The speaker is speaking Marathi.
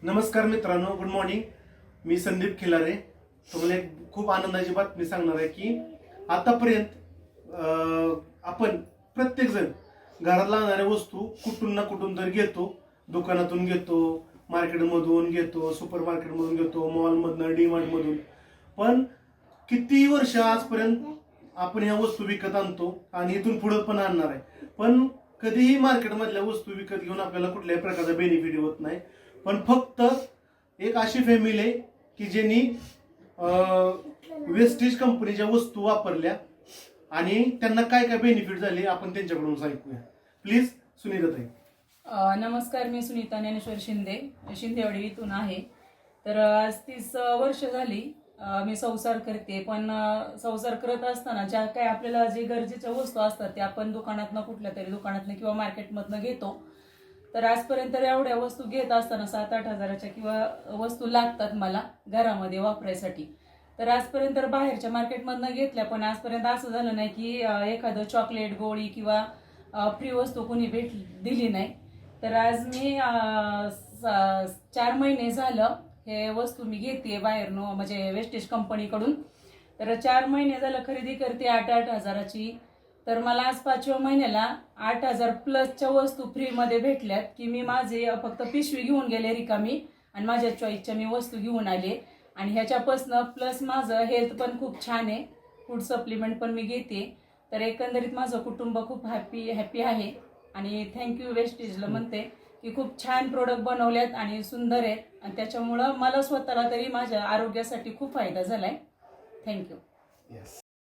नमस्कार मित्रांनो, गुड मॉर्निंग. मी संदीप खिलारे. तुम्हाला एक खूप आनंदाची बातमी सांगणार आहे की आतापर्यंत आपण प्रत्येक जण घरात लागणाऱ्या वस्तू कुठून ना कुठून तर घेतो. दुकानातून घेतो, मार्केटमधून घेतो, सुपर मार्केटमधून घेतो, मॉलमधून, डीमार्टमधून. पण किती वर्ष आजपर्यंत आपण ह्या वस्तू विकत आणतो आणि इथून पुढे पण आणणार आहे. पण कधीही मार्केटमधल्या वस्तू विकत घेऊन आपल्याला कुठल्याही प्रकारचा बेनिफिट होत नाही. पण फक्त एक अशी फॅमिली आहे की ज्यांनी वेस्टेज कंपनीच्या वस्तू वापरल्या आणि त्यांना काय काय बेनिफिट झाले आपण त्यांच्याकडून ऐकूया. प्लीज सुनीताताई. नमस्कार, मी सुनीता ज्ञानेश्वर शिंदे, शिंदेवाडी इथून आहे. तर आज 30 वर्ष झाली मी संसार करते. पण संसार करत असताना ज्या काही आपल्याला जे गरजेच्या वस्तू असतात त्या आपण दुकानातनं, कुठल्या तरी दुकानातनं किंवा मार्केटमधनं घेतो. तर आजपर्यंत एवढ्या वस्तू घेत असताना 7-8 हजाराच्या किंवा वस्तू लागतात मला घरामध्ये वापरायसाठी. तर आजपर्यंत बाहेरच्या मार्केटमधनं घेतल्या, पण आजपर्यंत असं झालं नाही की एखादं चॉकलेट, गोळी किंवा फ्री वस्तू कोणी दिली नाही. तर आज मी 4 महिने झालं हे वस्तू मी घेते बाहेरनं, म्हणजे वेस्टेज कंपनीकडून. तर 4 महिने झालं खरेदी करते 8-8 हजाराची. तर मला आज 5व्या महिन्याला 8,000 प्लसच्या वस्तू फ्रीमध्ये भेटल्यात की मी माझे फक्त पिशवी घेऊन गेले रिकामी आणि माझ्या चॉईसच्या मी वस्तू घेऊन आले. आणि ह्याच्यापासनं प्लस माझं हेल्थ पण खूप छान आहे, फूड सप्लिमेंट पण मी घेते. तर एकंदरीत माझं कुटुंब खूप हॅपी आहे. आणि थँक्यू वेस्टेजला म्हणते की खूप छान प्रोडक्ट बनवलेत आणि सुंदर आहेत, आणि त्याच्यामुळं मला स्वतःला तरी माझ्या आरोग्यासाठी खूप फायदा झालाय. थँक्यू. येस.